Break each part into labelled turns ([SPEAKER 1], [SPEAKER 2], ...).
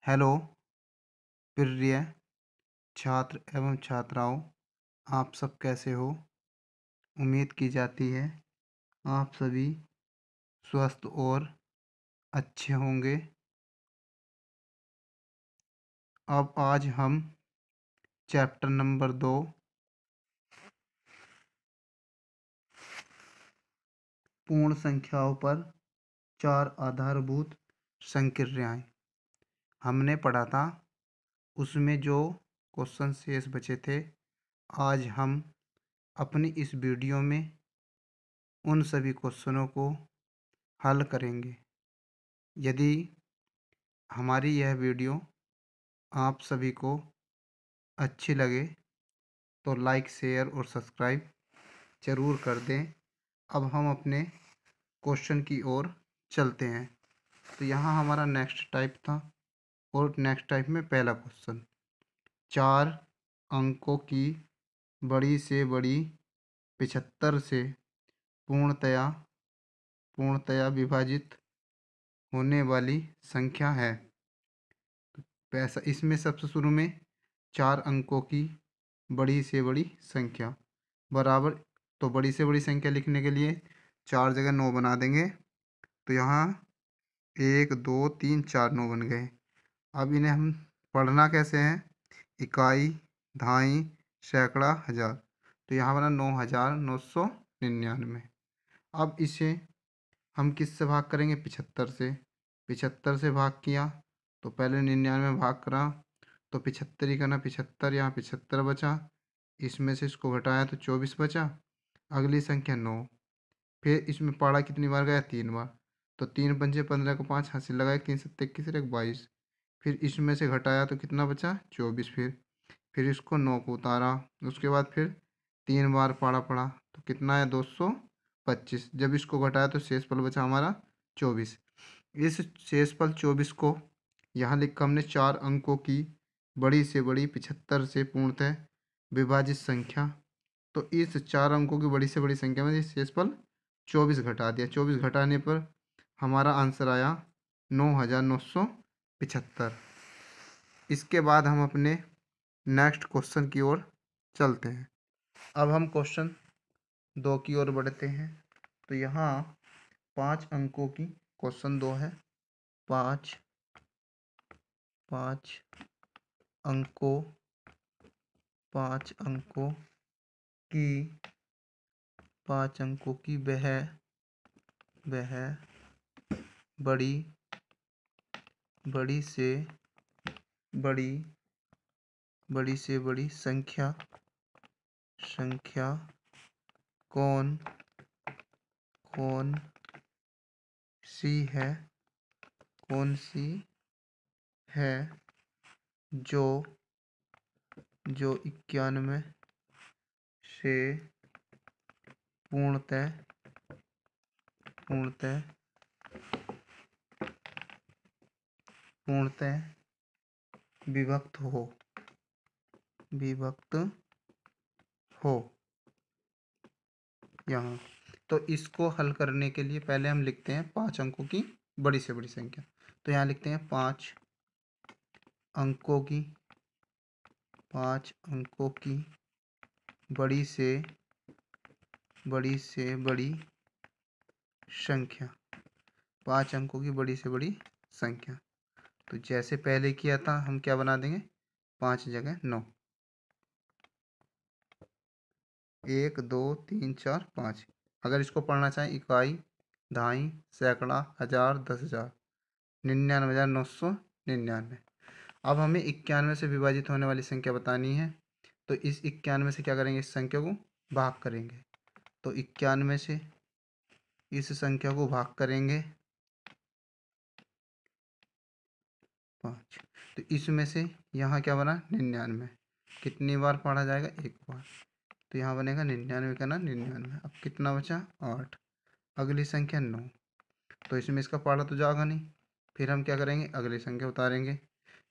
[SPEAKER 1] Hello प्रिय छात्र एवं छात्राओं, आप सब कैसे हो। उम्मीद की जाती है आप सभी स्वस्थ और अच्छे होंगे। अब आज हम चैप्टर नंबर 2 पूर्ण संख्याओं पर 4 आधारभूत संक्रियाएं हमने पढ़ा था। उसमें जो क्वेश्चन शेष बचे थे, आज हम अपनी इस वीडियो में उन सभी क्वेश्चनों को हल करेंगे। यदि हमारी यह वीडियो आप सभी को अच्छी लगे तो लाइक, शेयर और सब्सक्राइब ज़रूर कर दें। अब हम अपने क्वेश्चन की ओर चलते हैं। तो यहाँ हमारा नेक्स्ट टाइप था और नेक्स्ट टाइप में पहला क्वेश्चन, 4 अंकों की बड़ी से बड़ी 75 से पूर्णतया विभाजित होने वाली संख्या है। पैसा इसमें सबसे शुरू में 4 अंकों की बड़ी से बड़ी संख्या बराबर, तो बड़ी से बड़ी संख्या लिखने के लिए 4 जगह 9 बना देंगे। तो यहाँ 1 2 3 4 9 बन गए। अब इन्हें हम पढ़ना कैसे हैं, इकाई, दहाई, सैकड़ा, हज़ार। तो यहाँ बना 9,999। अब इसे हम किससे भाग करेंगे, 75 से। 75 से भाग किया तो पहले 99 में भाग करा तो 75 ही करना, 75, यहाँ 75 बचा। इसमें से इसको घटाया तो 24 बचा। अगली संख्या 9, फिर इसमें पारा कितनी बार गया, 3 बार। तो 3 पंजे 15 को 5 हाथ से लगाए, 3 सत्ते 21 और 22। फिर इसमें से घटाया तो कितना बचा, 24। फिर इसको 9 को उतारा, उसके बाद फिर 3 बार पारा पड़ा तो कितना है, 225। जब इसको घटाया तो शेषफल बचा हमारा 24। इस शेषफल 24 को यहाँ लिखा हमने 4 अंकों की बड़ी से बड़ी 75 से पूर्णतः विभाजित संख्या। तो इस 4 अंकों की बड़ी से बड़ी संख्या में शेषफल 24 घटा दिया। 24 घटाने पर हमारा आंसर आया 9,975। इसके बाद हम अपने नेक्स्ट क्वेश्चन की ओर चलते हैं। अब हम क्वेश्चन 2 की ओर बढ़ते हैं। तो यहाँ 5 अंकों की क्वेश्चन 2 है। 5 अंकों 5 अंकों की 5 अंकों की वह बड़ी से बड़ी संख्या कौन सी है जो 91 से पूर्णतः विभक्त हो। यहाँ तो इसको हल करने के लिए पहले हम लिखते हैं 5 अंकों की बड़ी से बड़ी संख्या। तो यहाँ लिखते हैं 5 अंकों की बड़ी से बड़ी संख्या। 5 अंकों की बड़ी से बड़ी संख्या। तो जैसे पहले किया था हम क्या बना देंगे, 5 जगह 9, 1 2 3 4 5। अगर इसको पढ़ना चाहें, इकाई, दहाई, सैकड़ा, हज़ार, 10,000, 99,999। अब हमें 91 से विभाजित होने वाली संख्या बतानी है। तो इस 91 से क्या करेंगे, इस संख्या को भाग करेंगे। तो 91 से इस संख्या को भाग करेंगे 5। तो इसमें से यहाँ क्या बना, 99। कितनी बार पढ़ा जाएगा, 1 बार। तो यहाँ बनेगा 99 का ना 99। अब कितना बचा, 8। अगली संख्या 9। तो इसमें इसका पढ़ा तो जाएगा नहीं। फिर हम क्या करेंगे, अगली संख्या उतारेंगे।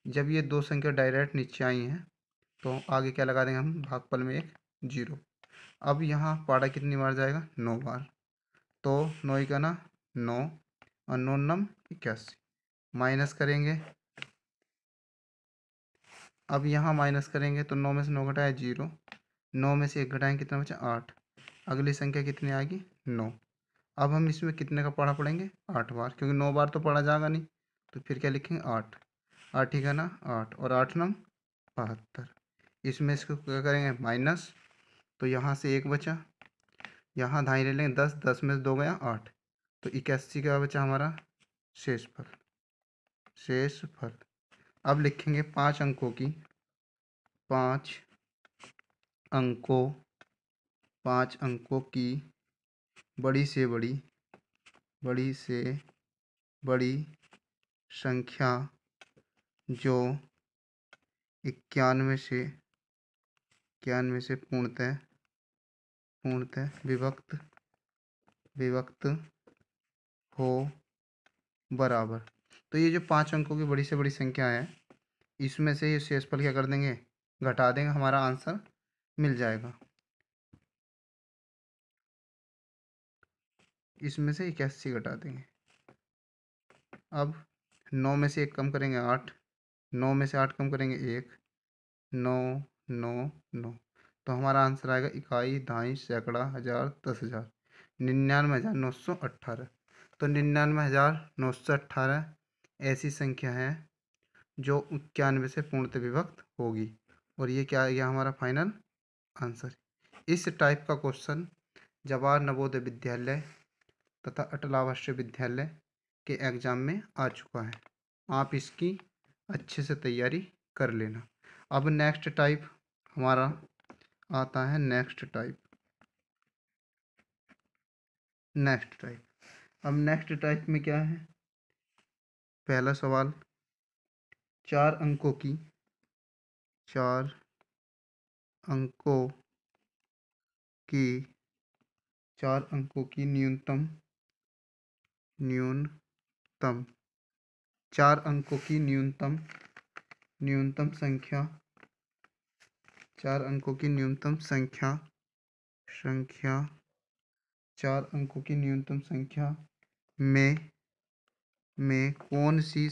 [SPEAKER 1] जब ये 2 संख्या डायरेक्ट नीचे आई हैं तो आगे क्या लगा देंगे हम, भागफल में एक 0। अब यहाँ पारा कितनी बार जाएगा, 9 बार। तो 9 का ना 9 और 9 9 81। माइनस करेंगे अब यहाँ माइनस करेंगे तो 9 में से 9 घटाया 0, 9 में से 1 घटाएंगे कितना बचा 8, अगली संख्या कितनी आएगी 9। अब हम इसमें कितने का पढ़ा पढ़ेंगे 8 बार, क्योंकि 9 बार तो पढ़ा जाएगा नहीं, तो फिर क्या लिखेंगे 8, 8 ही का ना 8 और 8 नम 72। इसमें इसको क्या करेंगे माइनस, तो यहाँ से 1 बचा, यहाँ धाई ले लेंगे 10, 10 में से 2 गया 8, तो 81 का बचा हमारा शेषफल। शेषफल अब लिखेंगे 5 अंकों की, 5 अंकों 5 अंकों की बड़ी से बड़ी संख्या जो 91 से पूर्णतः विभक्त हो बराबर। तो ये जो 5 अंकों की बड़ी से बड़ी संख्या है, इसमें से ये शेषफल क्या कर देंगे घटा देंगे, हमारा आंसर मिल जाएगा। इसमें से 81 घटा देंगे। अब 9 में से 1 कम करेंगे 8, 9 में से 8 कम करेंगे 1, 9 9 9, तो हमारा आंसर आएगा इकाई, दाई, सैकड़ा, हज़ार, 10,000, 99,918। तो 99,918 ऐसी संख्या है जो 91 से पूर्णतः विभक्त होगी, और ये क्या है, यह हमारा फाइनल आंसर। इस टाइप का क्वेश्चन जवाहर नवोदय विद्यालय तथा अटल आवासीय विद्यालय के एग्ज़ाम में आ चुका है। आप इसकी अच्छे से तैयारी कर लेना। अब नेक्स्ट टाइप हमारा आता है नेक्स्ट टाइप। अब नेक्स्ट टाइप में क्या है, पहला सवाल 4 अंकों की 4 अंकों की 4 अंकों की न्यूनतम 4 अंकों की न्यूनतम संख्या 4 अंकों की न्यूनतम संख्या 4 अंकों की न्यूनतम संख्या में कौन सी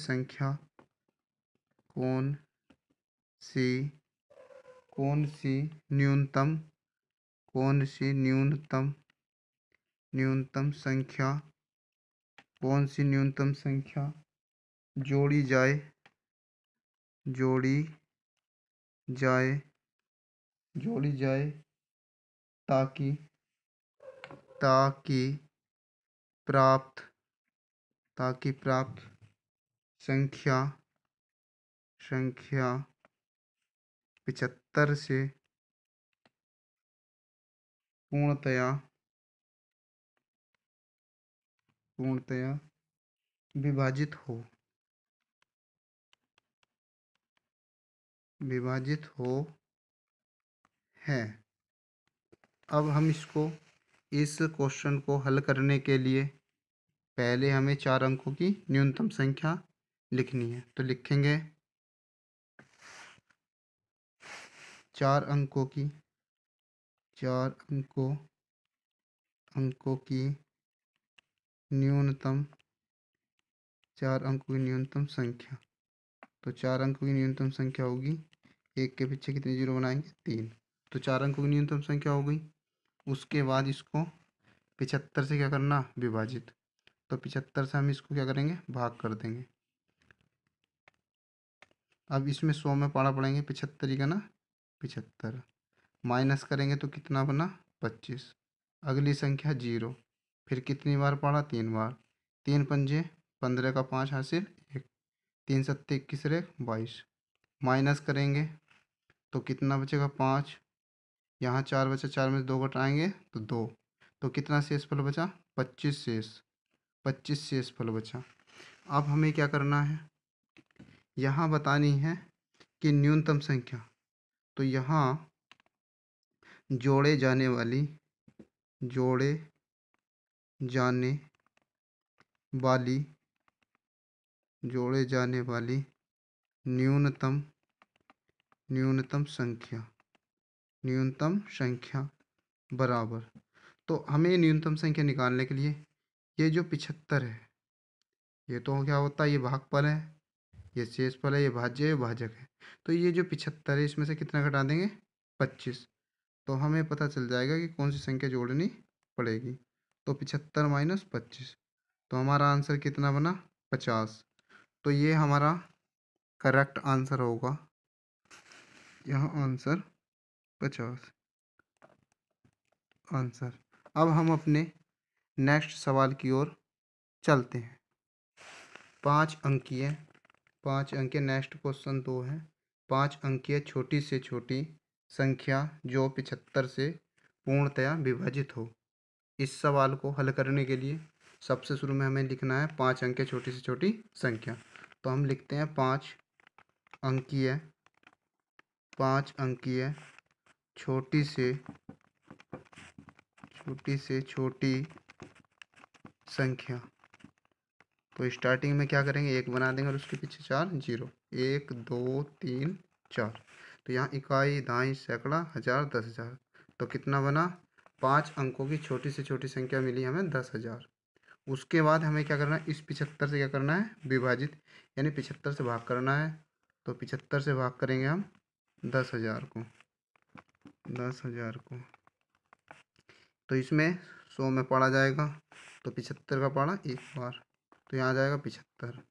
[SPEAKER 1] न्यूनतम संख्या जोड़ी जाए ताकि प्राप्त संख्या 75 से पूर्णतया विभाजित हो है। अब हम इस क्वेश्चन को हल करने के लिए पहले हमें 4 अंकों की न्यूनतम संख्या लिखनी है, तो लिखेंगे 4 अंकों की 4 अंकों की न्यूनतम 4 अंकों की न्यूनतम संख्या। तो 4 अंकों की न्यूनतम संख्या होगी, एक के पीछे कितने जीरो बनाएंगे 3, तो 4 अंकों की न्यूनतम संख्या हो गई। उसके बाद इसको 75 से क्या करना विभाजित, तो 75 से हम इसको क्या करेंगे भाग कर देंगे। अब इसमें 100 में पाड़ा पड़ेंगे 75 का ना 75, माइनस करेंगे तो कितना बना 25, अगली संख्या 0, फिर कितनी बार पढ़ा 3 बार, 3 पंजे 15 का 5 हासिल 1, 3 सत्ते 21 रे 22, माइनस करेंगे तो कितना बचेगा 5, यहाँ 4 बचा, 4 में से 2 घटाएंगे तो 2, तो कितना शेषफल बचा 25 शेषफल बचा। अब हमें क्या करना है, यहाँ बतानी है कि न्यूनतम संख्या, तो यहाँ जोड़े जाने वाली न्यूनतम संख्या बराबर। तो हमें न्यूनतम संख्या निकालने के लिए ये जो 75 है, ये तो क्या होता है ये भागफल है, ये शेषफल है, ये भाज्य है, ये भाजक है। तो ये जो 75 है इसमें से कितना घटा देंगे, 25। तो हमें पता चल जाएगा कि कौन सी संख्या जोड़नी पड़ेगी। तो 75 माइनस 25, तो हमारा आंसर कितना बना, 50। तो ये हमारा करेक्ट आंसर होगा, यहाँ आंसर 50 आंसर। अब हम अपने नेक्स्ट सवाल की ओर चलते हैं। 5 अंकीय, 5 अंकीय नेक्स्ट क्वेश्चन 2 है। 5 अंकीय छोटी से छोटी संख्या जो 75 से पूर्णतया विभाजित हो। इस सवाल को हल करने के लिए सबसे शुरू में हमें लिखना है 5 अंकीय छोटी से छोटी संख्या। तो हम लिखते हैं 5 अंकीय, 5 अंकीय छोटी से छोटी संख्या। तो स्टार्टिंग में क्या करेंगे, 1 बना देंगे और उसके पीछे 4 जीरो, 1 2 3 4। तो यहाँ इकाई, दाई, सैकड़ा, हजार, 10,000। तो कितना बना, 5 अंकों की छोटी से छोटी संख्या मिली हमें 10,000। उसके बाद हमें क्या करना है, इस 75 से क्या करना है, विभाजित, यानी 75 से भाग करना है। तो 75 से भाग करेंगे हम 10,000 को, 10,000 को। तो इसमें 100 में पढ़ा जाएगा, तो 75 का पढ़ा एक बार, तो यहाँ आ जाएगा 75।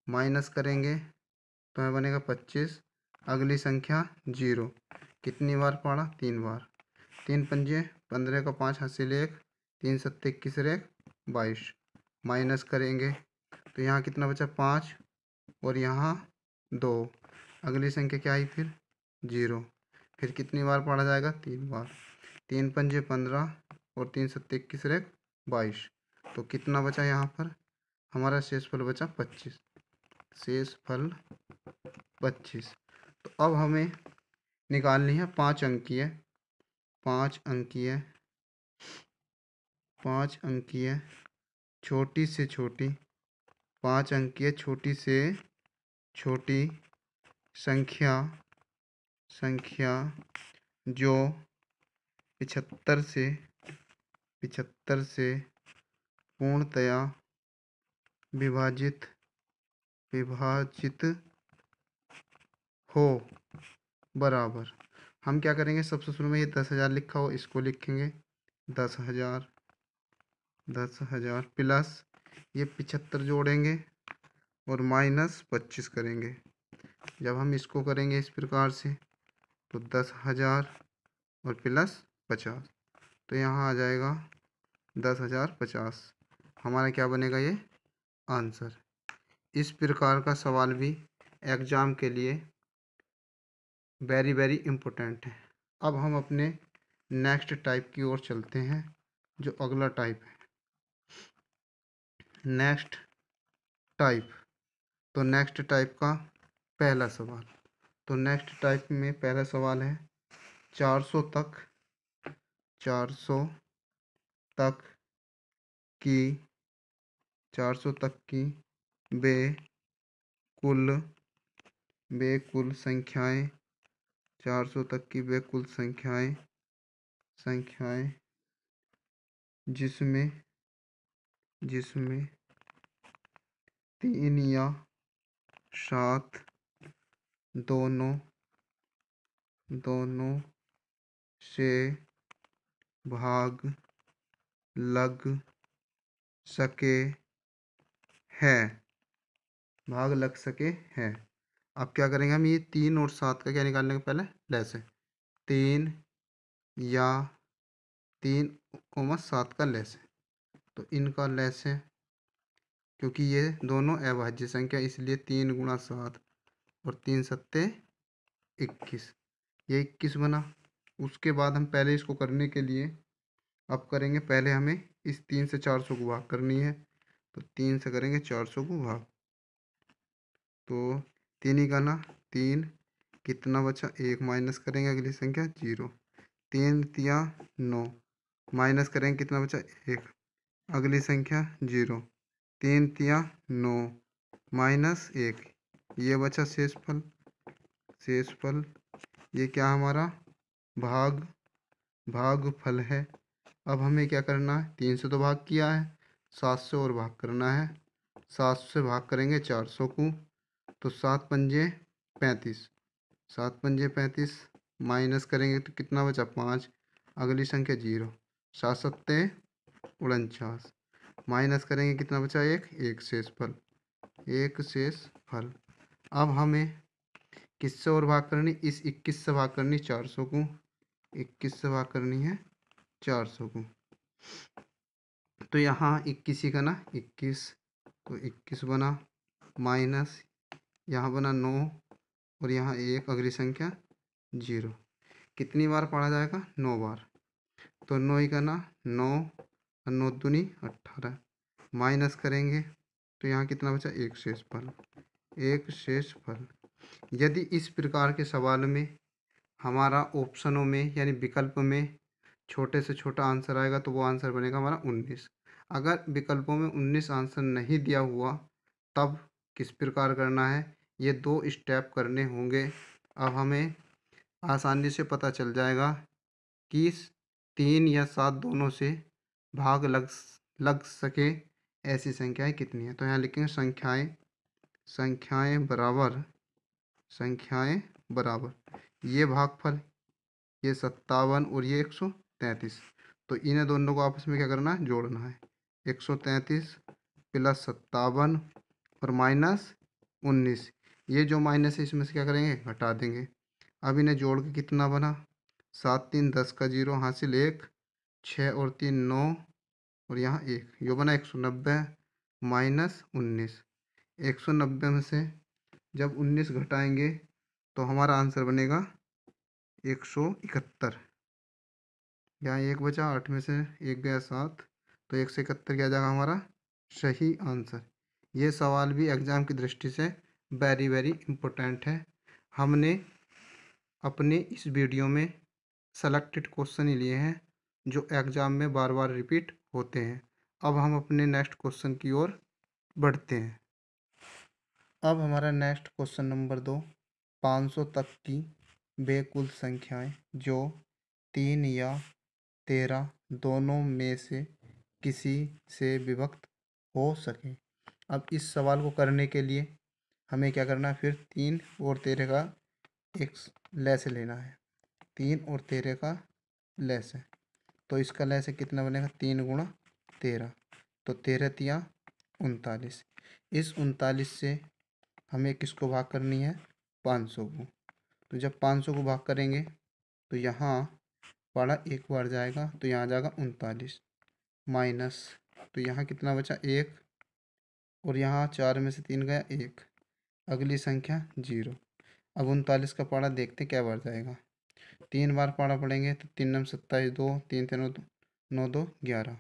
[SPEAKER 1] माइनस करेंगे तो हमें बनेगा 25। अगली संख्या 0, कितनी बार पढ़ा, 3 बार। 3 पंजे 15 का 5 हासिल 1, 3 सत्ते 21 1 22। माइनस करेंगे तो यहाँ कितना बचा, 5 और यहाँ 2। अगली संख्या क्या आई फिर, 0। फिर कितनी बार पढ़ा जाएगा, 3 बार। 3 पंजे 15 और 3 सत्ते 21 1 22। तो कितना बचा यहाँ पर, हमारा शेषफल बचा 25, शेषफल 25। तो अब हमें निकालनी है 5 अंकीय, 5 अंकीय, 5 अंकीय छोटी से छोटी, 5 अंकीय छोटी से छोटी संख्या, संख्या जो 75 से पूर्णतया विभाजित हो, बराबर। हम क्या करेंगे, सबसे शुरू में ये 10,000 लिखा हो इसको लिखेंगे 10,000, 10,000 प्लस ये 75 जोड़ेंगे और माइनस 25 करेंगे। जब हम इसको करेंगे इस प्रकार से तो 10,000 और प्लस 50, तो यहाँ आ जाएगा 10,050। हमारा क्या बनेगा, ये आंसर। इस प्रकार का सवाल भी एग्ज़ाम के लिए वेरी वेरी इम्पोर्टेंट है। अब हम अपने नेक्स्ट टाइप की ओर चलते हैं, जो अगला टाइप है, नेक्स्ट टाइप। तो नेक्स्ट टाइप का पहला सवाल, तो नेक्स्ट टाइप में पहला सवाल है 400 तक, 400 तक की, 400 तक की वे कुल संख्याएं, 400 तक की वे कुल संख्याएं, संख्याएं जिसमें 3 या 7 दोनों से भाग लग सके हैं, भाग लग सके हैं। अब क्या करेंगे हम, ये 3 और 7 का क्या निकालने के पहले लैस है, 3 या 3,7 का लैस है। तो इनका लैस है, क्योंकि ये दोनों अभाज्य संख्या, इसलिए 3 गुणा 7 और 3 सत्ते 21, ये 21 बना। उसके बाद हम पहले इसको करने के लिए अब करेंगे, पहले हमें इस 3 से 400 को भाग करनी है। तो 3 से करेंगे 400 को भाग, तो 3 ही का ना 3, कितना बचा 1, माइनस करेंगे अगली संख्या 0, 3 तिया 9, माइनस करेंगे कितना बचा 1, अगली संख्या 0, 3 तिया 9 माइनस 1, ये बचा शेषफल, शेषफल ये क्या हमारा भागफल है। अब हमें क्या करना है, 3 से तो भाग किया है, 7 से और भाग करना है। 7 से भाग करेंगे 400 को, तो 7 पंजे 35, 7 पंजे 35, माइनस करेंगे तो कितना बचा 5, अगली संख्या 0, 7 सत्ते 49, माइनस करेंगे कितना बचा एक शेष फल, एक शेष फल। अब हमें किससे और भाग करनी, इस 21 से भाग करनी 400 को, 21 से भाग करनी है 400 को। तो यहाँ 21 ही का ना 21, तो 21 बना, माइनस यहाँ बना 9 और यहाँ 1, अगली संख्या 0। कितनी बार पढ़ा जाएगा, 9 बार। तो 9 ही का ना 9 और 9 दूनी 18, माइनस करेंगे तो यहाँ कितना बचा एक शेष फल, एक शेष फल। यदि इस प्रकार के सवाल में हमारा ऑप्शनों में यानी विकल्प में छोटे से छोटा आंसर आएगा तो वो आंसर बनेगा हमारा 19। अगर विकल्पों में 19 आंसर नहीं दिया हुआ तब किस प्रकार करना है, ये 2 स्टेप करने होंगे। अब हमें आसानी से पता चल जाएगा कि 3 या 7 दोनों से भाग लग सके ऐसी संख्याएं कितनी है। तो यहाँ लिखेंगे संख्याएं बराबर ये भागफल, ये 57 और ये 133। तो इन्हें दोनों को आपस में क्या करना है, जोड़ना है। 133 प्लस 57 और माइनस 19, ये जो माइनस है इसमें से क्या करेंगे, घटा देंगे। अब इन्हें जोड़ के कितना बना, 7 3 10 का 0 हासिल 1, 6 और 3 9 और यहाँ 1, यो बना 190 माइनस 19। 190 में से जब 19 घटाएंगे तो हमारा आंसर बनेगा 171। यहाँ 1 बचा, 8 में से 1 गया 7, तो 171 क्या जाएगा हमारा सही आंसर। ये सवाल भी एग्ज़ाम की दृष्टि से वेरी वेरी इम्पोर्टेंट है। हमने अपने इस वीडियो में सेलेक्टेड क्वेश्चन ही लिए हैं जो एग्ज़ाम में बार बार रिपीट होते हैं। अब हम अपने नेक्स्ट क्वेश्चन की ओर बढ़ते हैं। अब हमारा नेक्स्ट क्वेश्चन नंबर 2, 500 तक की वे कुल संख्याएं जो 3 या 13 दोनों में से किसी से विभक्त हो सके। अब इस सवाल को करने के लिए हमें क्या करना है, फिर 3 और 13 का एक लैस लेना है। 3 और 13 का लैस है तो इसका लैस कितना बनेगा, 3 गुणा 13, तो 13 तिया 39। इस 39 से हमें किसको भाग करनी है, 500 को। तो जब 500 को भाग करेंगे तो यहाँ पड़ा एक बार जाएगा तो यहाँ जाएगा 39, माइनस तो यहाँ कितना बचा 1 और यहाँ 4 में से 3 गया 1, अगली संख्या 0। अब 39 का पाड़ा देखते क्या बार जाएगा, 3 बार पाड़ा पड़ेंगे तो 3 नम 27, 2 3 3 9 2 11,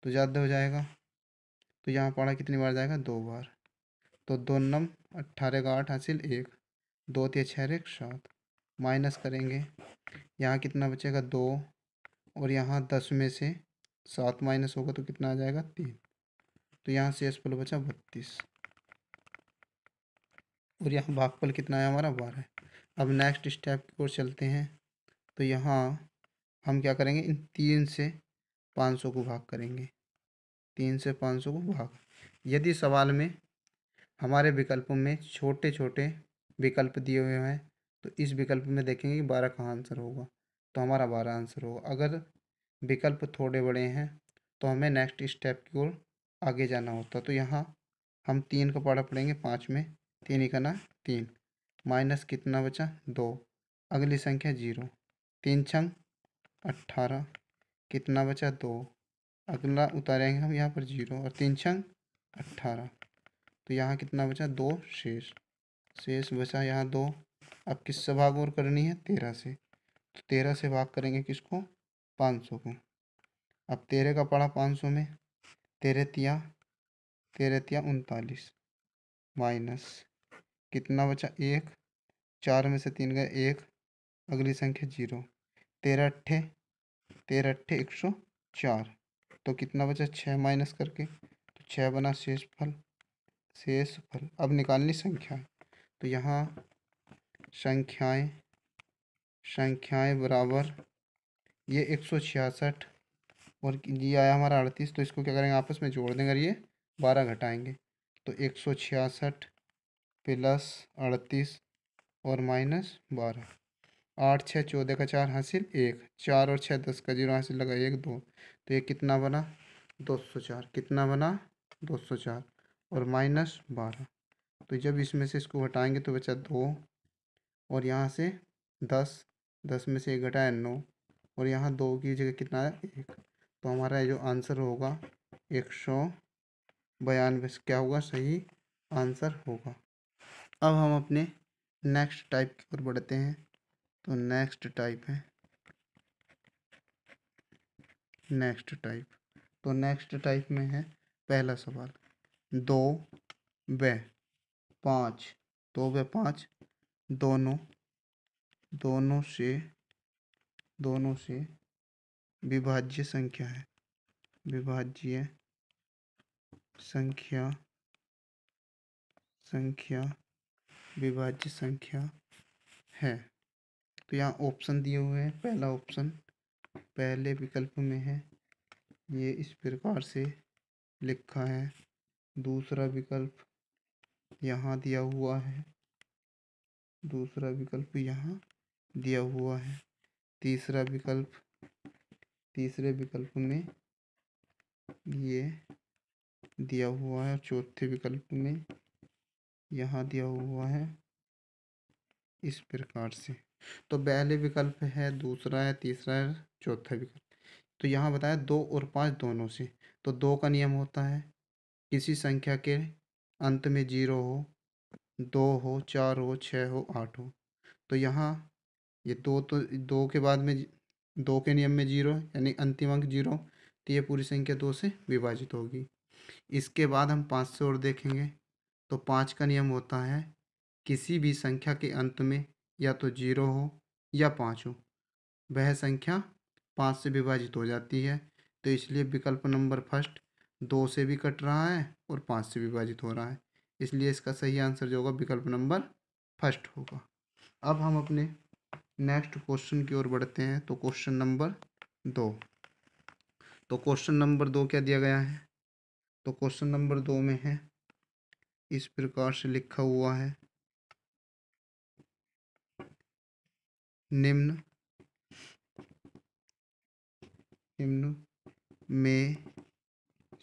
[SPEAKER 1] तो ज़्यादा हो जाएगा। तो यहाँ पाड़ा कितनी बार जाएगा, 2 बार, तो 2 नम 18 का 8 हासिल 1, 2 3 6 1 7, माइनस करेंगे यहाँ कितना बचेगा 2 और यहाँ 10 में से 7 माइनस होगा तो कितना आ जाएगा 3, तो यहाँ शेषफल बचा 32 और यहाँ भागफल कितना है हमारा 12। अब नेक्स्ट स्टेप की ओर चलते हैं। तो यहाँ हम क्या करेंगे, इन 3 से 500 को भाग करेंगे, 3 से 500 को भाग। यदि सवाल में हमारे विकल्पों में छोटे छोटे विकल्प दिए हुए हैं तो इस विकल्प में देखेंगे कि 12 का आंसर होगा, तो हमारा 12 आंसर होगा। अगर विकल्प थोड़े बड़े हैं तो हमें नेक्स्ट स्टेप की ओर आगे जाना होता। तो यहाँ हम 3 का पाड़ा पढ़ेंगे 5 में, 3 ही का ना 3, माइनस कितना बचा 2, अगली संख्या 0, 3 छंग 18, कितना बचा 2, अगला उतारेंगे हम यहाँ पर 0 और 3 छंग 18, तो यहाँ कितना बचा 2 शेष बचा यहाँ 2। अब किससे भाग और करनी है, 13 से, तो 13 से भाग करेंगे किसको, 500 को। अब 13 का पड़ा 500 में, 13 तिया 39, माइनस कितना बचा 1, 4 में से 3 गए 1, अगली संख्या 0, 13 अट्ठे 104, तो कितना बचा 6 माइनस करके, तो 6 बना शेषफल। अब निकालनी संख्या, तो यहाँ संख्याएं बराबर ये 166 और ये आया हमारा 38, तो इसको क्या करेंगे आपस में जोड़ देंगे और ये 12 घटाएंगे, तो 166 प्लस 38 और माइनस 12। 8 6 14 का 4 हासिल 1, 4 और 6 10 का 0 हासिल लगा 1 2। तो ये कितना बना 204। कितना बना 204 और माइनस 12। तो जब इसमें से इसको घटाएंगे तो बचा 2 और यहाँ से 10, 10 में से 1 घटाया 9 और यहाँ 2 की जगह कितना है 1। तो हमारा ये जो आंसर होगा 192 क्या होगा सही आंसर होगा। अब हम अपने नेक्स्ट टाइप की ओर बढ़ते हैं। तो नेक्स्ट टाइप है नेक्स्ट टाइप। तो नेक्स्ट टाइप में है पहला सवाल 2 व 5, 2 व 5 दोनों दोनों से दोनों से विभाज्य संख्या है। विभाज्य संख्या संख्या विभाज्य संख्या है। तो यहाँ ऑप्शन दिए हुए हैं। पहला ऑप्शन पहले विकल्प में है, ये इस प्रकार से लिखा है। दूसरा विकल्प यहाँ दिया हुआ है। दूसरा विकल्प यहाँ दिया हुआ है। तीसरा विकल्प तीसरे विकल्प में ये दिया हुआ है। चौथे विकल्प में यहाँ दिया हुआ है इस प्रकार से। तो पहले विकल्प है, दूसरा है, तीसरा है, चौथा विकल्प। तो यहाँ बताया 2 और 5 दोनों से। तो 2 का नियम होता है किसी संख्या के अंत में 0 हो, 2 हो, 4 हो, 6 हो, 8 हो। तो यहाँ ये 2 तो 2 के बाद में 2 के नियम में 0 यानी अंतिम अंक 0। तो ये पूरी संख्या 2 से विभाजित होगी। इसके बाद हम 5 से और देखेंगे। तो 5 का नियम होता है किसी भी संख्या के अंत में या तो 0 हो या 5 हो, वह संख्या 5 से विभाजित हो जाती है। तो इसलिए विकल्प नंबर फर्स्ट 2 से भी कट रहा है और 5 से विभाजित हो रहा है। इसलिए इसका सही आंसर जो होगा विकल्प नंबर फर्स्ट होगा। अब हम अपने नेक्स्ट क्वेश्चन की ओर बढ़ते हैं। तो क्वेश्चन नंबर 2। तो क्वेश्चन नंबर 2 क्या दिया गया है। तो क्वेश्चन नंबर 2 में है इस प्रकार से लिखा हुआ है निम्न निम्न में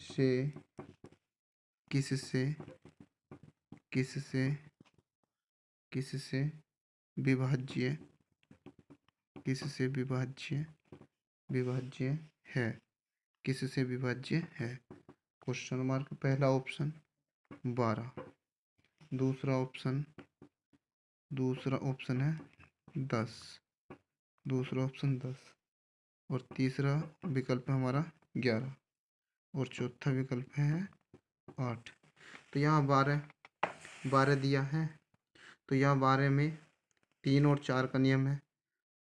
[SPEAKER 1] से किससे किससे किससे विभाज्य किससे विभाज्य विभाज्य है। किससे विभाज्य है। Question mark. पहला ऑप्शन 12, दूसरा ऑप्शन है 10, दूसरा ऑप्शन 10 और तीसरा विकल्प है हमारा 11 और चौथा विकल्प है 8। तो यहाँ 12 दिया है। तो यहाँ 12 में 3 और 4 का नियम है।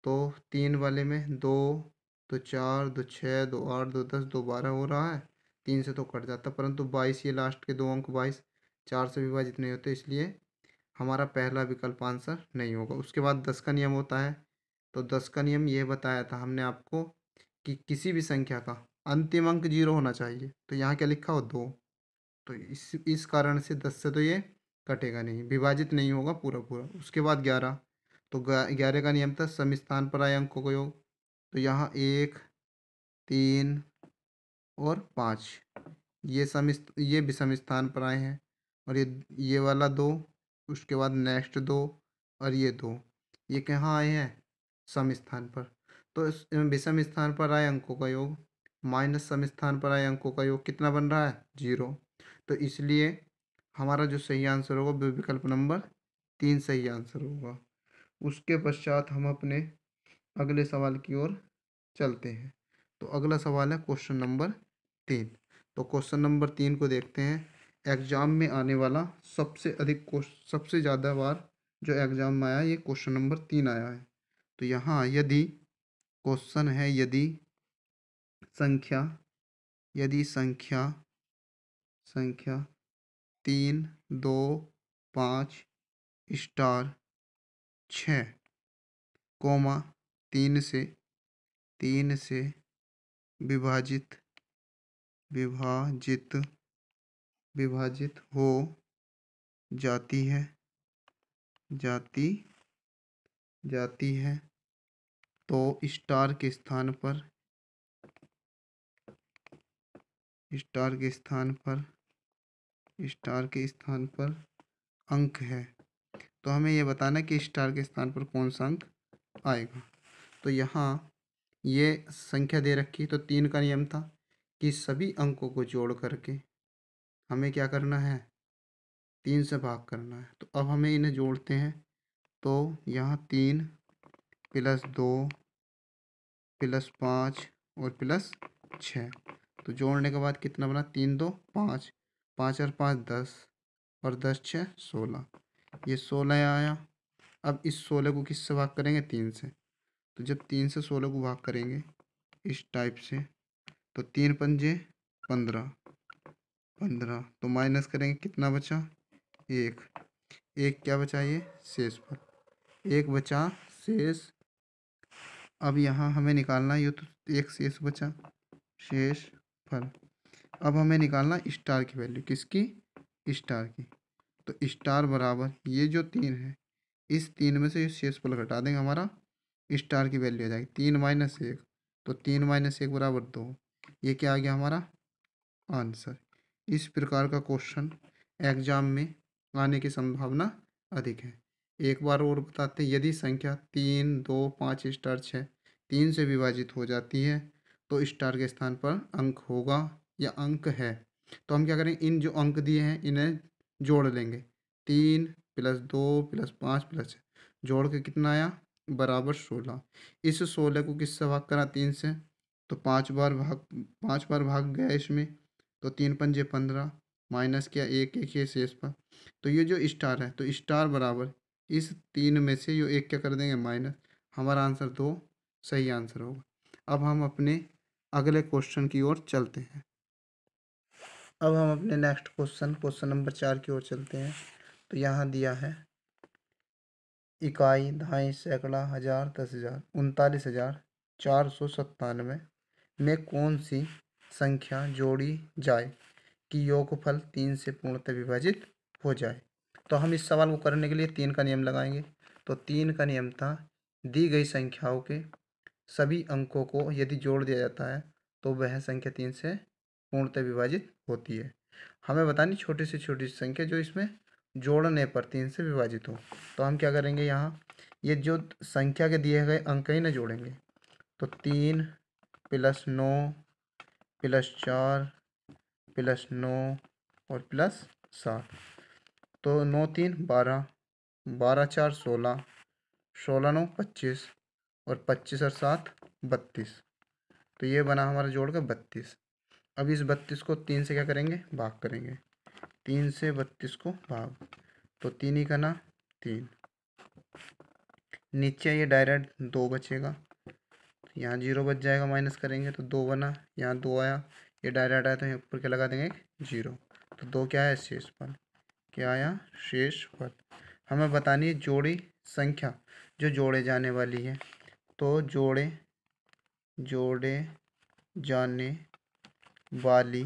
[SPEAKER 1] तो 3 वाले में 2 तो 4 2 6 2 8 2 10 2 12 हो रहा है। 3 से तो कट जाता, परंतु 22 ये लास्ट के 2 अंक 22 4 से विभाजित नहीं होते, इसलिए हमारा पहला विकल्प आंसर नहीं होगा। उसके बाद 10 का नियम होता है। तो 10 का नियम ये बताया था हमने आपको कि किसी भी संख्या का अंतिम अंक 0 होना चाहिए। तो यहाँ क्या लिखा हो 2। तो इस कारण से 10 से तो ये कटेगा नहीं, विभाजित नहीं होगा पूरा पूरा। उसके बाद 11। तो 11 का नियम था सम स्थान पर आए अंकों का योग। तो यहाँ 1 3 और 5 ये विषम स्थान पर आए हैं। और ये वाला 2, उसके बाद नेक्स्ट 2 और ये 2 ये कहाँ आए हैं सम स्थान पर। तो इस विषम स्थान पर आए अंकों का योग माइनस सम स्थान पर आए अंकों का योग कितना बन रहा है 0। तो इसलिए हमारा जो सही आंसर होगा वो विकल्प नंबर 3 सही आंसर होगा। उसके पश्चात हम अपने अगले सवाल की ओर चलते हैं। तो अगला सवाल है क्वेश्चन नंबर 3। तो क्वेश्चन नंबर 3 को देखते हैं। एग्जाम में आने वाला सबसे ज़्यादा बार जो एग्जाम में आया ये क्वेश्चन नंबर 3 आया है। तो यहाँ यदि क्वेश्चन है संख्या यदि संख्या 3 2 5 स्टार 6 कोमा 3 से विभाजित विभाजित विभाजित हो जाती है जाती जाती है तो स्टार के स्थान पर स्टार के स्थान पर स्टार के स्थान पर अंक है। तो हमें ये बताना है कि स्टार के स्थान पर कौन सा अंक आएगा। तो यहाँ ये संख्या दे रखी, तो 3 का नियम था कि सभी अंकों को जोड़ करके हमें क्या करना है, 3 से भाग करना है। तो अब हमें इन्हें जोड़ते हैं। तो यहाँ 3 प्लस 2 प्लस 5 और प्लस 6। तो जोड़ने के बाद कितना बना, 3 2 5, 5 और 5 10 और 10 6 16। ये 16 आया। अब इस 16 को किससे भाग करेंगे, 3 से। तो जब 3 से 16 को भाग करेंगे इस टाइप से, तो 3 पंजे 15, 15 तो माइनस करेंगे, कितना बचा, 1। 1 क्या बचा, ये शेष पर 1 बचा शेष। अब यहाँ हमें निकालना, ये तो एक शेष बचा, शेष फल। अब हमें निकालना स्टार की वैल्यू, किसकी, स्टार की। तो स्टार बराबर ये जो 3 है, इस 3 में से ये शेष फल घटा देंगे, हमारा स्टार की वैल्यू आ जाएगी 3 माइनस 1। तो 3 माइनस 1 बराबर 2। ये क्या आ गया हमारा आंसर। इस प्रकार का क्वेश्चन एग्जाम में आने की संभावना अधिक है। एक बार और बताते हैं, यदि संख्या 3 2 5 स्टार 6 3 से विभाजित हो जाती है तो स्टार के स्थान पर अंक होगा या अंक है। तो हम क्या करें, इन जो अंक दिए हैं इन्हें जोड़ लेंगे। 3 प्लस 2 प्लस 5 प्लस 6 जोड़ के कितना आया, बराबर 16। इस 16 को किससे भाग करा, 3 से। तो 5 बार भाग गया इसमें। तो 3 पंजे 15, माइनस किया 1 1 ये शेष पर। तो ये जो स्टार है, तो स्टार बराबर इस 3 में से ये 1 क्या कर देंगे, माइनस। हमारा आंसर 2 सही आंसर होगा। अब हम अपने अगले क्वेश्चन की ओर चलते हैं। अब हम अपने नेक्स्ट क्वेश्चन नंबर 4 की ओर चलते हैं। तो यहाँ दिया है इकाई, दहाई, सैकड़ा, हजार, 10,000, 39,497 में कौन सी संख्या जोड़ी जाए कि योगफल 3 से पूर्णतः विभाजित हो जाए। तो हम इस सवाल को करने के लिए 3 का नियम लगाएंगे। तो 3 का नियम था, दी गई संख्याओं के सभी अंकों को यदि जोड़ दिया जाता है तो वह संख्या 3 से पूर्णतः विभाजित होती है। हमें बतानी छोटी से छोटी संख्या जो इसमें जोड़ने पर 3 से विभाजित हो। तो हम क्या करेंगे, यहाँ ये जो संख्या के दिए गए अंक ही ना जोड़ेंगे। तो 3 प्लस 9 प्लस 4 प्लस 9 और प्लस 7। तो 9 3 12, 12 4 16, 16 9 25 और 25 और 7 32। तो ये बना हमारा जोड़ का 32। अब इस 32 को 3 से क्या करेंगे, भाग करेंगे। 3 से 32 को भाग, तो 3 ही का ना 3। नीचे ये डायरेक्ट 2 बचेगा, यहाँ 0 बच जाएगा, माइनस करेंगे तो 2 बना, यहाँ 2 आया, ये डायरेक्ट आया तो यहाँ ऊपर क्या लगा देंगे, 0। तो 2 क्या है, शेष फल। क्या आया, शेष फल। हमें बतानी है जोड़ी संख्या जो जोड़े जाने वाली है। तो जोड़े जाने वाली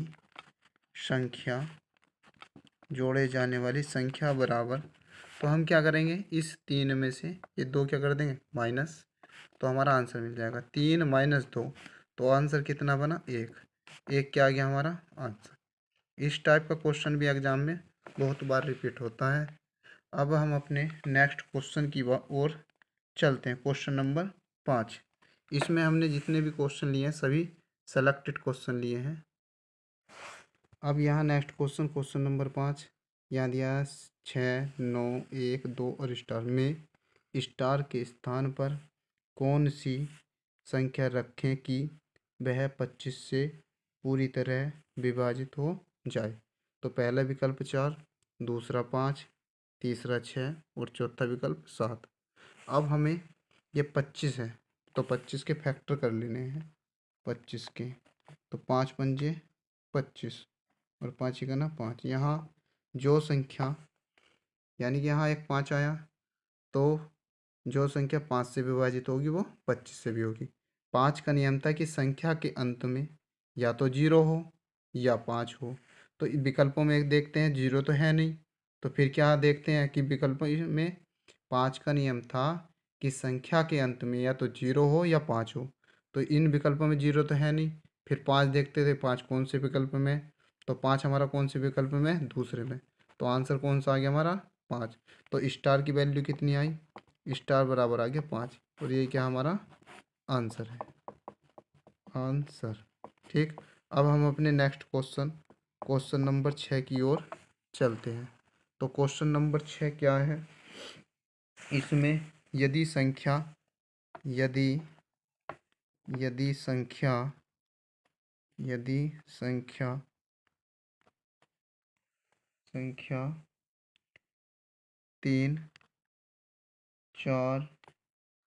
[SPEAKER 1] संख्या, जोड़े जाने वाली संख्या बराबर। तो हम क्या करेंगे, इस 3 में से ये 2 क्या कर देंगे, माइनस। तो हमारा आंसर मिल जाएगा 3 माइनस 2। तो आंसर कितना बना, 1। 1 क्या आ गया हमारा आंसर। इस टाइप का क्वेश्चन भी एग्जाम में बहुत बार रिपीट होता है। अब हम अपने नेक्स्ट क्वेश्चन की ओर चलते हैं। Question number 5। इसमें हमने जितने भी क्वेश्चन लिए हैं सभी सेलेक्टेड क्वेश्चन लिए हैं। अब यहाँ नेक्स्ट क्वेश्चन नंबर 5 यहाँ दिया 6 9 1 2 और स्टार में स्टार के स्थान पर कौन सी संख्या रखें कि वह 25 से पूरी तरह विभाजित हो जाए। तो पहला विकल्प 4, दूसरा 5, तीसरा 6 और चौथा विकल्प 7। अब हमें ये 25 है तो 25 के फैक्टर कर लेने हैं। 25 के तो 5 पंजे 25 और 5 का ना 5। यहाँ जो संख्या, यानी कि यहाँ एक 5 आया तो जो संख्या 5 से विभाजित होगी वो 25 से भी होगी। 5 का नियम था कि संख्या के अंत में या तो 0 हो या 5 हो। तो विकल्पों में एक देखते हैं 0 तो है नहीं, तो फिर क्या देखते हैं कि विकल्पों में 5 का नियम था कि संख्या के अंत में या तो 0 हो या 5 हो। तो इन विकल्पों में 0 तो है नहीं। फिर 5 देखते थे, 5 कौन से विकल्प में, तो 5 हमारा कौन से विकल्प में, दूसरे में। तो आंसर कौन सा आ गया हमारा, 5। तो स्टार की वैल्यू कितनी आई, स्टार बराबर आ गया 5। और ये क्या हमारा आंसर है, आंसर। ठीक, अब हम अपने नेक्स्ट क्वेश्चन नंबर 6 की ओर चलते हैं। तो क्वेश्चन नंबर 6 क्या है, इसमें यदि संख्या यदि यदि संख्या यदि संख्या संख्या 3 4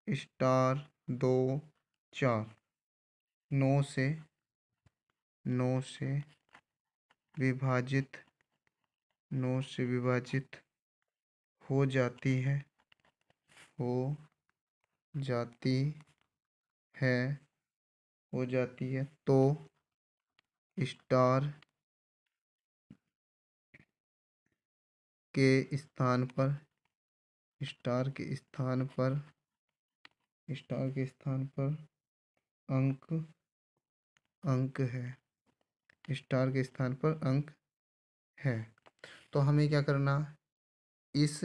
[SPEAKER 1] स्टार 2 4 9 से विभाजित 9 से विभाजित हो जाती है हो जाती है हो जाती है तो स्टार के स्थान पर स्टार के स्थान पर स्टार के स्थान पर अंक अंक है स्टार के स्थान पर अंक है। तो हमें क्या करना, इस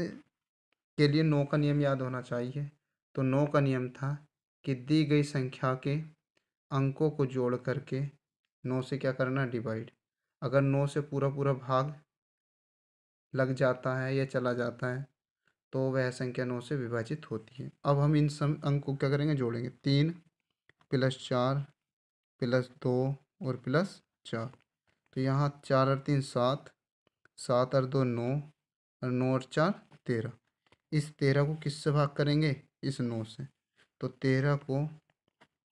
[SPEAKER 1] के लिए 9 का नियम याद होना चाहिए। तो 9 का नियम था कि दी गई संख्या के अंकों को जोड़ करके 9 से क्या करना, डिवाइड। अगर 9 से पूरा पूरा भाग लग जाता है या चला जाता है तो वह संख्या 9 से विभाजित होती है। अब हम इन सम अंक को क्या करेंगे, जोड़ेंगे। 3 + 4 + 2 और +4। तो यहाँ 4 और 3 7, 7 और 2 9, और 9 और 4 13। इस 13 को किससे भाग करेंगे, इस 9 से। तो 13 को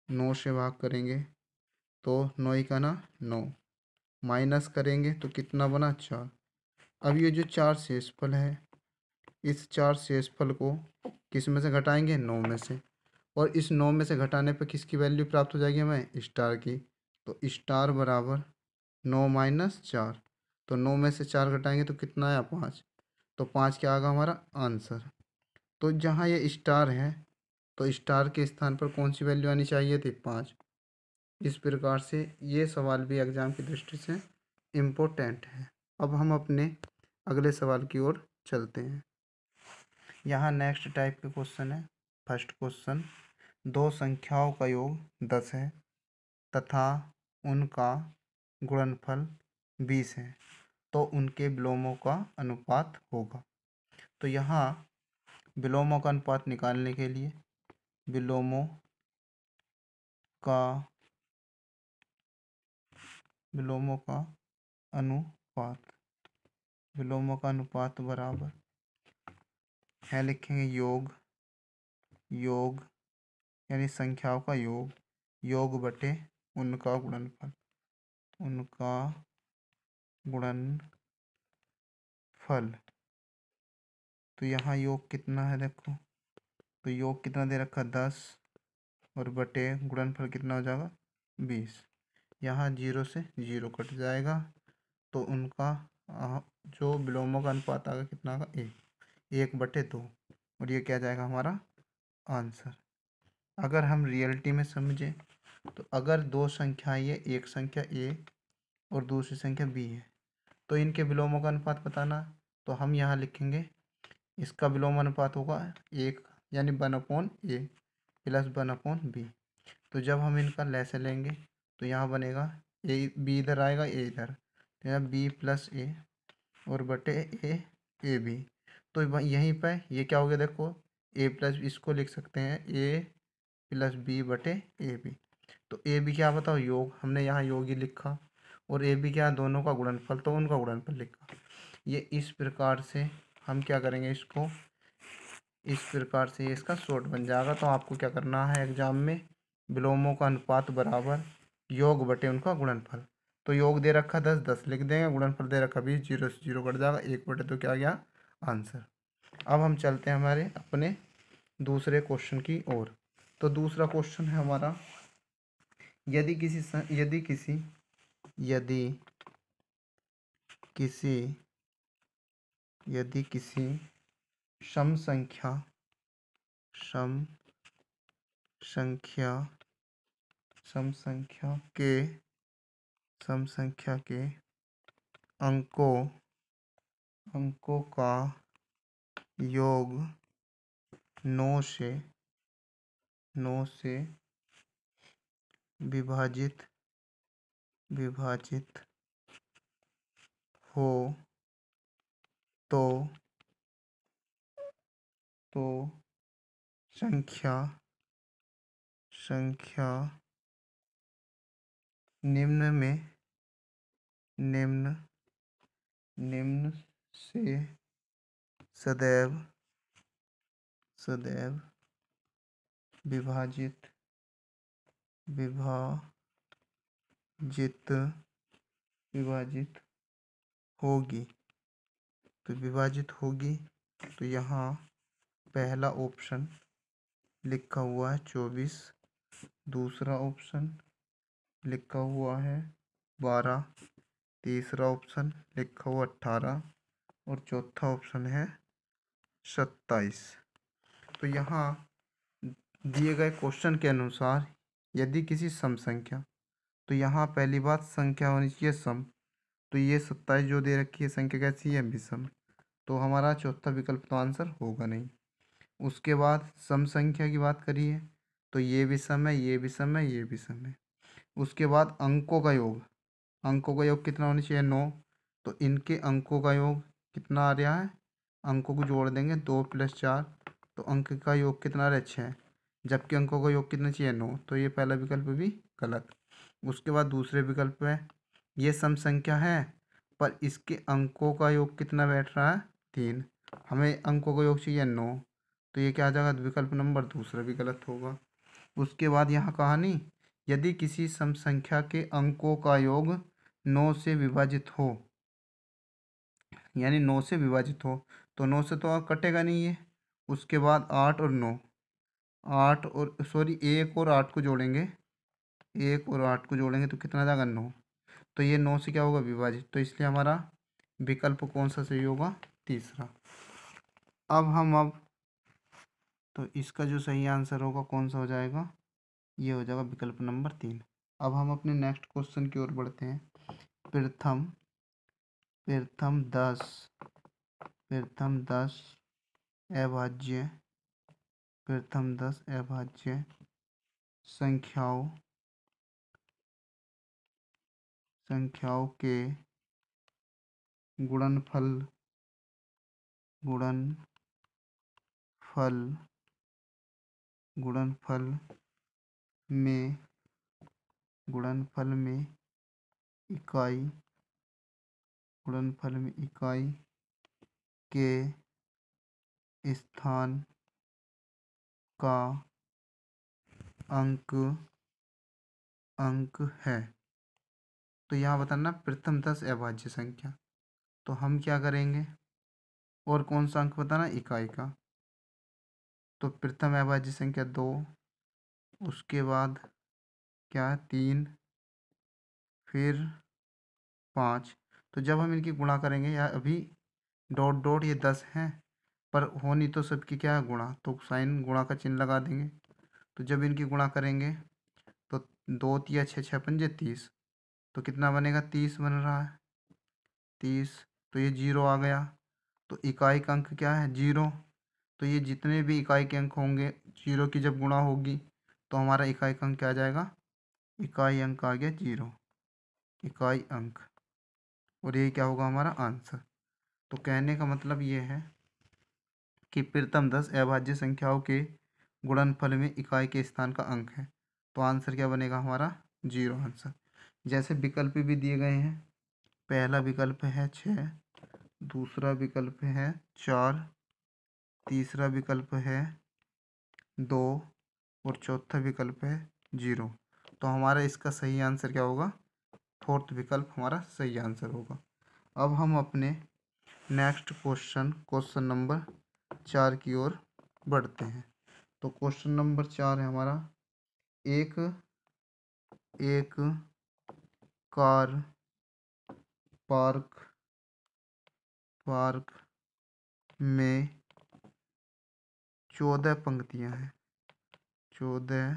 [SPEAKER 1] 9 से भाग करेंगे तो 9 का ना 9, माइनस करेंगे तो कितना बना, 4। अब ये जो 4 शेषफल है, इस 4 शेषफल को किस में से घटाएंगे, 9 में से। और इस 9 में से घटाने पर किसकी वैल्यू प्राप्त हो जाएगी हमें, स्टार की। तो स्टार बराबर 9 - 4। तो 9 में से 4 घटाएंगे तो कितना आया, 5। तो 5 क्या आएगा हमारा आंसर। तो जहाँ ये स्टार है तो स्टार के स्थान पर कौन सी वैल्यू आनी चाहिए थी, 5। इस प्रकार से ये सवाल भी एग्जाम की दृष्टि से इम्पोर्टेंट है। अब हम अपने अगले सवाल की ओर चलते हैं। यहाँ नेक्स्ट टाइप के क्वेश्चन है। फर्स्ट क्वेश्चन, दो संख्याओं का योग 10 है तथा उनका गुणनफल 20 है, तो उनके विलोमों का अनुपात होगा। तो यहाँ विलोमों का अनुपात निकालने के लिए विलोमों का विलोमों का अनुपात विलोमों का अनुपात बराबर है, लिखेंगे योग यानी संख्याओं का योग बटे उनका गुणनफल। तो यहाँ योग कितना है, देखो। तो योग कितना दे रखा, 10, और बटे गुणनफल कितना हो जाएगा, 20। यहाँ 0 से 0 कट जाएगा तो उनका जो विलोमों का अनुपात आएगा कितना आएगा, 1/2। और ये क्या जाएगा हमारा आंसर। अगर हम रियलिटी में समझें तो अगर दो संख्याएं ये, एक संख्या a और दूसरी संख्या b है, तो इनके विलोमों का अनुपात बताना। तो हम यहाँ लिखेंगे इसका विलोम अनुपात होगा 1, यानी 1/a + 1/b। तो जब हम इनका लैसे लेंगे तो यहाँ बनेगा b इधर आएगा, a इधर, तो यहाँ b + a और बटे a b। तो यहीं पर ये क्या हो गया, देखो a+, इसको लिख सकते हैं a + b बटे a b। तो ए बी क्या बताओ, योग। हमने यहाँ योग ही लिखा। और ए बी क्या, दोनों का गुणनफल, तो उनका गुणनफल लिखा। ये इस प्रकार से हम क्या करेंगे, इसको इस प्रकार से ये इसका शॉर्ट बन जाएगा। तो आपको क्या करना है एग्जाम में, विलोमों का अनुपात बराबर योग बटे उनका गुणनफल। तो योग दे रखा 10, 10 लिख देंगे, गुणनफल दे रखा 20, 0 से 0 कट जाएगा, 1/2। तो क्या गया आंसर। अब हम चलते हैं हमारे अपने दूसरे क्वेश्चन की ओर। तो दूसरा क्वेश्चन है हमारा, यदि किसी सम संख्या सम संख्या के अंकों का योग 9 से विभाजित हो तो संख्या निम्न से सदैव विभाजित होगी। तो विभाजित होगी, तो यहाँ पहला ऑप्शन लिखा हुआ है 24, दूसरा ऑप्शन लिखा हुआ है 12, तीसरा ऑप्शन लिखा हुआ 18 और चौथा ऑप्शन है 27। तो यहाँ दिए गए क्वेश्चन के अनुसार यदि किसी सम संख्या, तो यहाँ पहली बात संख्या होनी चाहिए सम, तो ये 27 जो दे रखी है संख्या कैसी है, विषम, तो हमारा चौथा विकल्प तो आंसर होगा नहीं। उसके बाद सम संख्या की बात करिए तो ये विषम है, ये विषम है, ये विषम है। उसके बाद अंकों का योग कितना होना चाहिए, 9, तो इनके अंकों का योग कितना आ रहा है, अंकों को जोड़ देंगे 2 + 4, तो अंक का योग कितना रहा, 6, जबकि अंकों का योग कितना चाहिए, 9, तो ये पहला विकल्प भी गलत। उसके बाद दूसरे विकल्प है ये सम संख्या है पर इसके अंकों का योग कितना बैठ रहा है, 3, हमें अंकों का योग चाहिए 9, तो ये क्या आ जाएगा, विकल्प नंबर दूसरा भी गलत होगा। उसके बाद यहाँ कहानी, यदि किसी सम संख्या के अंकों का योग 9 से विभाजित हो, यानी 9 से विभाजित हो, तो 9 से तो कटेगा नहीं ये। उसके बाद 8 और 9, 1 और 8 को जोड़ेंगे, 1 और 8 को जोड़ेंगे तो कितना जाएगा, 9, तो ये 9 से क्या होगा, विभाजित, तो इसलिए हमारा विकल्प कौन सा सही होगा, तीसरा। अब तो इसका जो सही आंसर होगा कौन सा हो जाएगा, ये हो जाएगा विकल्प नंबर 3। अब हम अपने नेक्स्ट क्वेश्चन की ओर बढ़ते हैं। प्रथम 10 अभाज्य संख्याओं के गुणनफल में इकाई के स्थान का अंक है। तो यहाँ बताना प्रथम 10 अभाज्य संख्या, तो हम क्या करेंगे, और कौन सा अंक बताना, इकाई का, तो प्रथम अभाज्य संख्या 2, उसके बाद क्या है 3, फिर 5। तो जब हम इनकी गुणा करेंगे, या अभी डॉट डॉट ये 10 हैं पर होनी तो सबकी क्या है, गुणा, तो साइन गुणा का चिन्ह लगा देंगे। तो जब इनकी गुणा करेंगे तो 2 × 6 = 6 × 30, तो कितना बनेगा, 30 बन रहा है, 30, तो ये 0 आ गया। तो इकाई का अंक क्या है, 0, तो ये जितने भी इकाई के अंक होंगे 0 की जब गुणा होगी तो हमारा इकाई का अंक क्या आ जाएगा, इकाई अंक आ गया 0, इकाई अंक, और ये क्या होगा हमारा आंसर। तो कहने का मतलब ये है कि प्रथम 10 अभाज्य संख्याओं के गुणनफल में इकाई के स्थान का अंक है, तो आंसर क्या बनेगा हमारा, 0 आंसर। जैसे विकल्प भी दिए गए हैं, पहला विकल्प है 6, दूसरा विकल्प है 4, तीसरा विकल्प है 2 और चौथा विकल्प है 0। तो हमारा इसका सही आंसर क्या होगा, फोर्थ विकल्प हमारा सही आंसर होगा। अब हम अपने नेक्स्ट क्वेश्चन नंबर 4 की ओर बढ़ते हैं। तो क्वेश्चन नंबर 4 है हमारा, एक कार पार्क में 14 पंक्तियां हैं, 14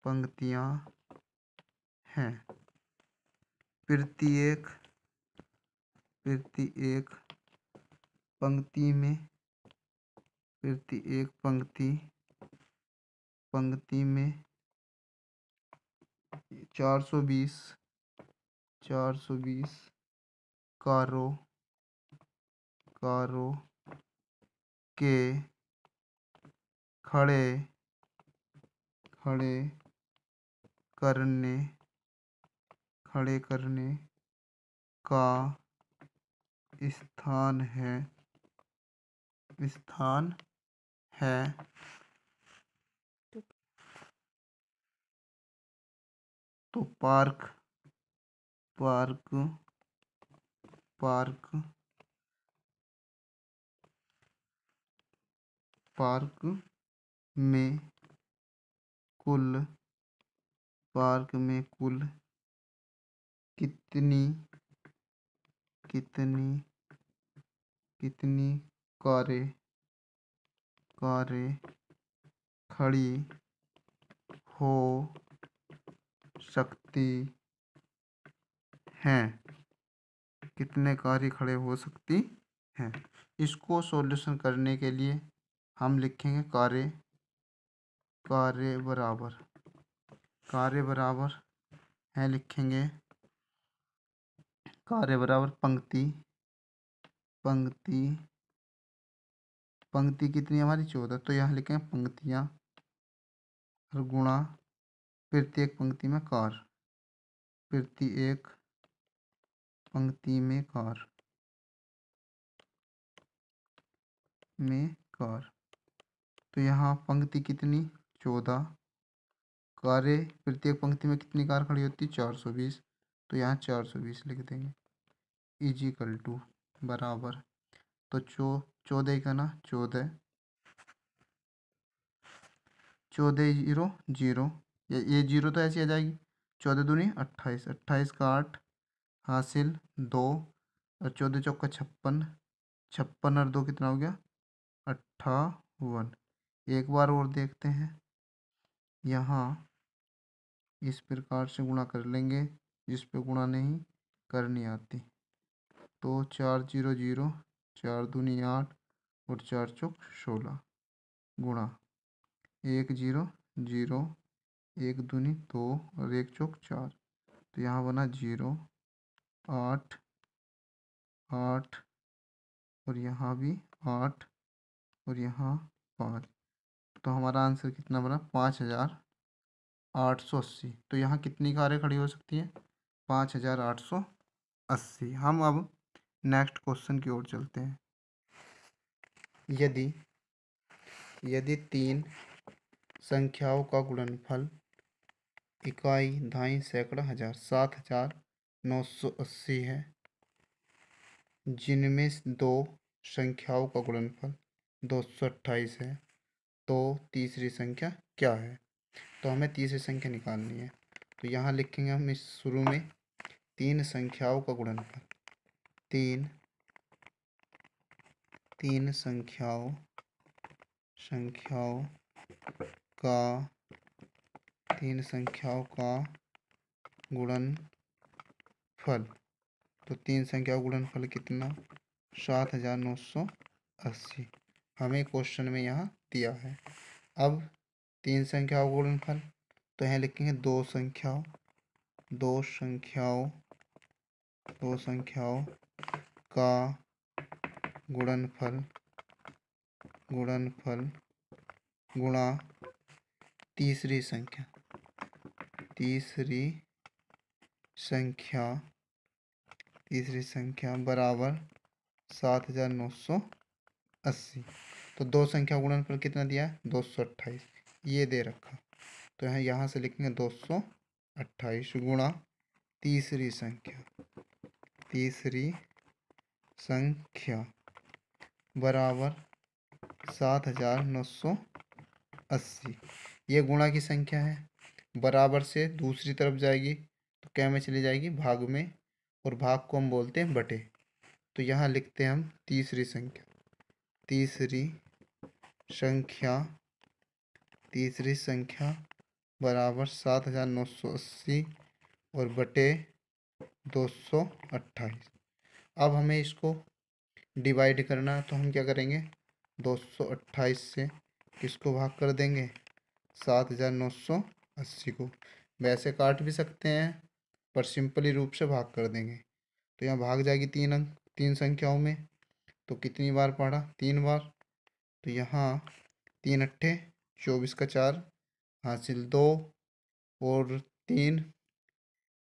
[SPEAKER 1] पंक्तियां हैं। प्रत्येक पंक्ति में प्रत्येक पंक्ति में 420 कारों के खड़े करने का स्थान है। तो पार्क में कुल कितनी कारें खड़ी हो सकती हैं? कितने कारें खड़े हो सकती हैं? इसको सॉल्यूशन करने के लिए हम लिखेंगे कारें बराबर है, लिखेंगे कारें बराबर पंक्ति कितनी हमारी 14, तो यहाँ लिखेंगे पंक्तियाँ और गुणा प्रत्येक पंक्ति में कार, प्रत्येक पंक्ति में कार। तो यहाँ पंक्ति कितनी 14, कारें प्रत्येक पंक्ति में कितनी कार खड़ी होती 420, तो यहाँ 420 लिख देंगे इजिकल टू बराबर। तो 14 का ना 14 0 0, ये 0 तो ऐसी आ जाएगी, 14 दूनी 28, 28 का 8 हासिल 2, और 14 चौका 56, 56 और 2 कितना हो गया 58। एक बार और देखते हैं, यहाँ इस प्रकार से गुणा कर लेंगे जिस पे गुणा नहीं करनी आती। तो 4 0 0, 4 दूनी 8 और 4 चौक 16 गुणा 1 0 0, 1 दूनी 2 और 1 चौक 4, तो यहाँ बना 0 8 8 और यहाँ भी 8 और यहाँ 5, तो हमारा आंसर कितना बना 5880। तो यहाँ कितनी कारें खड़ी हो सकती हैं 5880। हम अब नेक्स्ट क्वेश्चन की ओर चलते हैं। यदि 3 संख्याओं का गुणनफल इकाई, दहाई, सैकड़ा, हजार 7980 है, जिनमें 2 संख्याओं का गुणनफल 228 है, तो तीसरी संख्या क्या है? तो हमें तीसरी संख्या निकालनी है। तो यहाँ लिखेंगे हम इस शुरू में 3 संख्याओं का गुणनफल, तीन संख्याओं का गुणनफल। तो 3 संख्याओं का गुणनफल कितना 7980 हमें क्वेश्चन में यहाँ दिया है। अब 3 संख्याओं का गुणनफल, तो यहाँ लिखेंगे 2 संख्याओं का गुणनफल गुणा तीसरी संख्या बराबर 7980। तो 2 संख्या गुणनफल कितना दिया है 228, ये दे रखा। तो यहाँ से लिखेंगे 228 गुणा तीसरी संख्या बराबर 7980। ये गुणा की संख्या है, बराबर से दूसरी तरफ जाएगी तो क्या में चली जाएगी भाग में, और भाग को हम बोलते हैं बटे। तो यहाँ लिखते हैं हम तीसरी संख्या तीसरी संख्या बराबर 7980 और बटे 228। अब हमें इसको डिवाइड करना है, तो हम क्या करेंगे, 228 से किसको भाग कर देंगे, 7980 को। वैसे काट भी सकते हैं पर सिंपली रूप से भाग कर देंगे। तो यहाँ भाग जाएगी 3 अंक 3 संख्याओं में। तो कितनी बार पढ़ा, 3 बार। तो यहाँ 3 अट्ठे 24 का 4 हासिल 2 और 3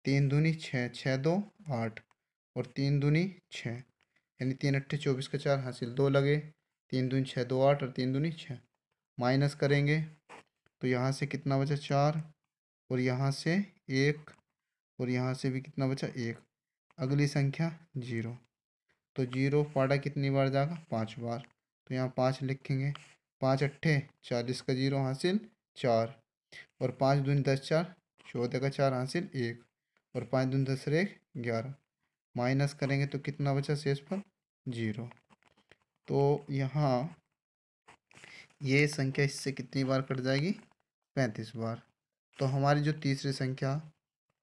[SPEAKER 1] 3 दूनी 6 6 2 8 और 3 दूनी 6, यानी 3 अट्ठे 24 का 4 हासिल 2 लगे, 3 दूनी 6 2 8 और 3 दूनी 6। माइनस करेंगे तो यहाँ से कितना बचा, 4 और यहाँ से 1 और यहाँ से भी कितना बचा, 1। अगली संख्या 0। तो 0 पाड़ा कितनी बार जाएगा, 5 बार। तो यहाँ 5 लिखेंगे। 5 अट्ठे 40 का 0 हासिल 4 और 5 दूनी 10 4 14 का 4 हासिल 1 और 5 दूनी 10 1 11। माइनस करेंगे तो कितना बचा शेष पर, 0। तो यहाँ ये संख्या इससे कितनी बार कट जाएगी, 35 बार। तो हमारी जो तीसरी संख्या,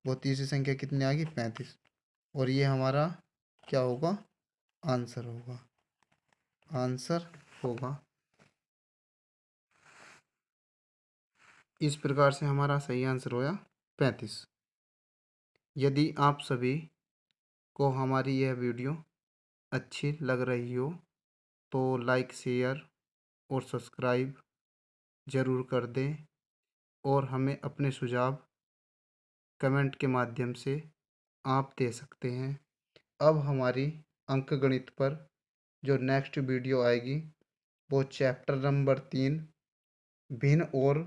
[SPEAKER 1] वो तीसरी संख्या कितनी आ गई, 35। और ये हमारा क्या होगा, आंसर होगा। आंसर होगा इस प्रकार से हमारा सही आंसर होया 35। यदि आप सभी को हमारी यह वीडियो अच्छी लग रही हो तो लाइक शेयर और सब्सक्राइब ज़रूर कर दें और हमें अपने सुझाव कमेंट के माध्यम से आप दे सकते हैं। अब हमारी अंकगणित पर जो नेक्स्ट वीडियो आएगी वो चैप्टर नंबर 3 भिन्न और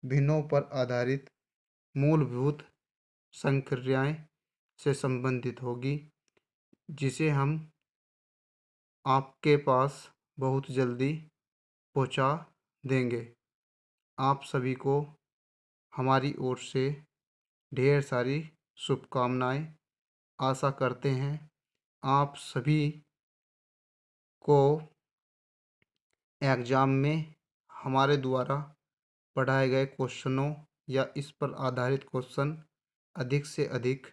[SPEAKER 1] भिन्नों पर आधारित मूलभूत संक्रियाएं से संबंधित होगी, जिसे हम आपके पास बहुत जल्दी पहुंचा देंगे। आप सभी को हमारी ओर से ढेर सारी शुभकामनाएं। आशा करते हैं आप सभी को एग्ज़ाम में हमारे द्वारा पढ़ाए गए क्वेश्चनों या इस पर आधारित क्वेश्चन अधिक से अधिक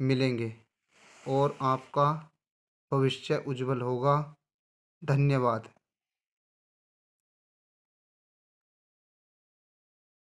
[SPEAKER 1] मिलेंगे और आपका भविष्य उज्जवल होगा। धन्यवाद।